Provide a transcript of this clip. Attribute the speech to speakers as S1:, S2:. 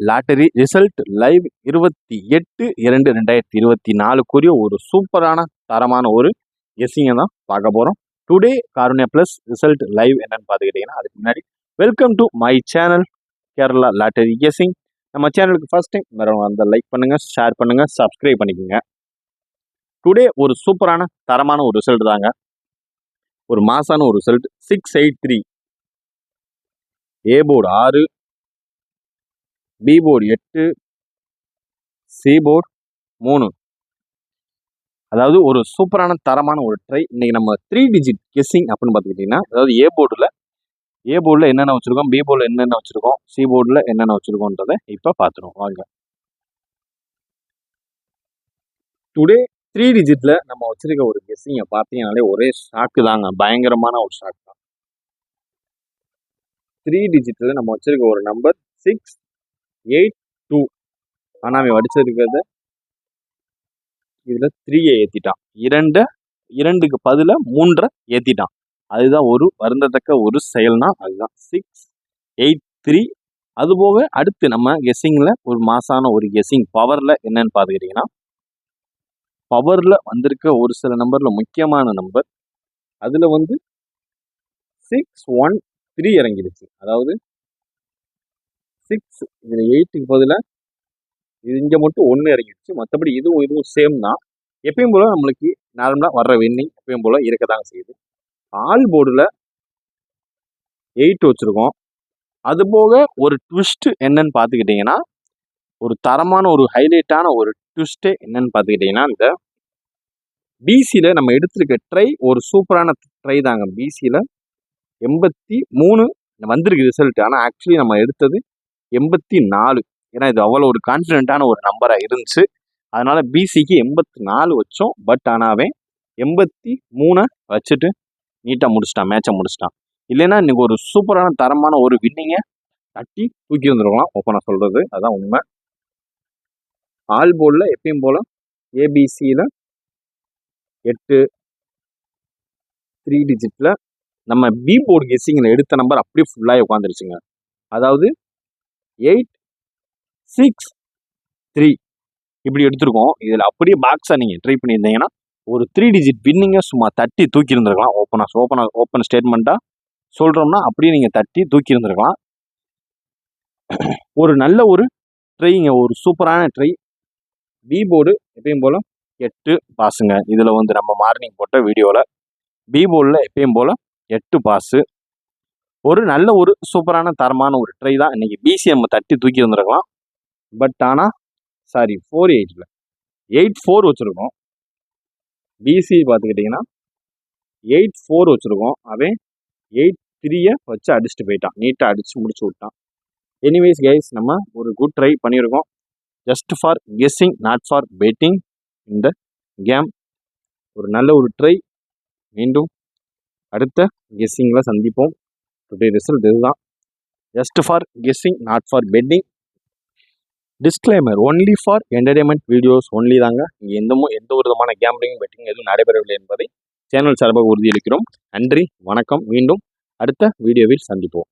S1: Lottery result live 28/2/2024 ஒரு சூப்பரான தரமான ஒரு கெஸ்ஸிங்கை தான் பார்க்க போகிறோம். Today Karunya plus result live என்னன்னு பார்த்துக்கிட்டிங்கன்னா, அதுக்கு முன்னாடி welcome to my channel Kerala lottery guessing. நம்ம சேனலுக்கு ஃபர்ஸ்ட் டைம் வரவங்க அந்த லைக் பண்ணுங்கள், ஷேர் பண்ணுங்கள், சப்ஸ்கிரைப் பண்ணிக்கோங்க. டுடே ஒரு சூப்பரான தரமான ஒரு ரிசல்ட் தாங்க. ஒரு மாசான ஒரு result 683. A board 6, B board 8, C board 3. அதாவது ஒரு சூப்பரான தரமான ஒரு ட்ரை. இன்னைக்கு நம்ம 3 டிஜிட் கெஸ்ஸிங் அப்படின்னு பார்த்துக்கிட்டிங்கன்னா, அதாவது ஏ போர்டில் என்னென்ன வச்சுருக்கோம், பி போர்டில் என்னென்ன வச்சுருக்கோம், சி போர்டில் என்னென்ன வச்சுருக்கோன்றதை இப்போ பார்த்துருவோம் வாங்க. டுடே 3 டிஜிட்டில் நம்ம வச்சுருக்க ஒரு கெஸ்ஸிங்கை பார்த்தீங்கன்னாலே ஒரே ஷாக்கு தாங்க, பயங்கரமான ஒரு ஷாக் தான். 3 டிஜிட்டில் நம்ம வச்சுருக்க ஒரு நம்பர் 682. ஆனால் அவன் வடிச்சிருக்கிறத இதில் 3 ஏற்றிட்டான், இரண்டுக்கு பதிலாக 3 ஏற்றிட்டான். அதுதான் ஒரு வருந்தத்தக்க ஒரு செயல்னா அதுதான் 683. அதுபோக அடுத்து நம்ம கெஸ்ஸிங்கில் ஒரு மாசான ஒரு கெஸ்ஸிங் பவரில் என்னன்னு பார்த்துக்கிட்டிங்கன்னா, பவரில் வந்திருக்க ஒரு சில நம்பரில் முக்கியமான நம்பர் அதில் 613 இறங்கிடுச்சு. அதாவது 6 இதில் 8க்கு பதிலாக இது இங்கே மட்டும் 1 இறங்கிடுச்சு. மற்றபடி இதுவும் சேம் தான். எப்பயும் போல் நம்மளுக்கு நார்மலாக வர்ற வின்னிங் எப்பயும் போல் இருக்க தாங்க செய்யுது. ஆல் போர்டில் 8 வச்சுருக்கோம். அதுபோக ஒரு ட்விஸ்ட்டு என்னன்னு பார்த்துக்கிட்டிங்கன்னா, ஒரு தரமான ஒரு ஹைலைட்டான ஒரு ட்விஸ்ட்டே என்னன்னு பார்த்துக்கிட்டிங்கன்னா, இந்த பிசியில் நம்ம எடுத்திருக்க ட்ரை ஒரு சூப்பரான ட்ரை தாங்க. பிசியில் 83 வந்திருக்கு ரிசல்ட். ஆனால் ஆக்சுவலி நம்ம எடுத்தது 84. ஏன்னா இது அவ்வளோ ஒரு கான்ஃபிடென்ட்டான ஒரு நம்பராக இருந்துச்சு. அதனால் பிசிக்கு 84 வச்சோம். பட் ஆனால் அவன் 83 வச்சுட்டு நீட்டாக முடிச்சிட்டான், மேட்சை முடிச்சிட்டான். இல்லைன்னா இன்றைக்கி ஒரு சூப்பரான தரமான ஒரு வின்னிங்கை தட்டி தூக்கி வந்துருக்கலாம். ஓப்பனாக சொல்கிறது அதான் உண்மை. ஆல் போர்டில் எப்பயும் போல் ஏபிசியில் 8, 3 டிஜிட்டில் நம்ம பி போர்டு கெஸ்ஸிங்கில் எடுத்த நம்பர் அப்படியே ஃபுல்லாக உட்காந்துருச்சுங்க. அதாவது 863 இப்படி எடுத்திருக்கோம். இதில் அப்படியே பாக்ஸாக நீங்கள் ட்ரை பண்ணியிருந்தீங்கன்னா ஒரு 3 டிஜிட் வின்னிங்கை சும்மா தட்டி தூக்கி இருந்திருக்கலாம். ஓப்பன் ஸ்டேட்மெண்ட்டாக சொல்கிறோம்னா அப்படியே நீங்கள் தட்டி தூக்கி இருந்திருக்கலாம். ஒரு நல்ல ஒரு ட்ரைங்க, ஒரு சூப்பரான ட்ரை. பி போர்டு எப்பயும் போல் 8 பாஸுங்க. இதில் நம்ம மார்னிங் போட்ட வீடியோவில் பி போர்டில் எப்பயும் போல் 8 பாஸு. ஒரு நல்ல ஒரு சூப்பரான தரமான ஒரு ட்ரை தான். இன்றைக்கி பிசிஎம் தட்டி தூக்கி வந்துருக்கலாம். பட் ஆனால் 48 84 வச்சுருக்கோம். பிசி பார்த்துக்கிட்டிங்கன்னா 84 வச்சுருக்கோம். அவன் 83 வச்சு அடிச்சுட்டு போயிட்டான், நீட்டாக அடித்து முடிச்சு விட்டான். எனிவேஸ் கைஸ், நம்ம ஒரு குட் ட்ரை பண்ணியிருக்கோம். Just for guessing, not for betting இந்த கேம். ஒரு நல்ல ஒரு ட்ரை. மீண்டும் அடுத்த கெஸ்ஸிங்கில் சந்திப்போம். டுடே ரிசல்ட் இதுதான். Just for guessing, not for betting. Disclaimer, only for entertainment videos only தாங்க. இங்கே எந்த ஒரு விதமான கேம்பிளிங் பெட்டிங் எதுவும் நடைபெறவில்லை என்பதை சேனல் சார்பாக உறுதியளிக்கிறோம். நன்றி, வணக்கம். மீண்டும் அடுத்த வீடியோவில் சந்திப்போம்.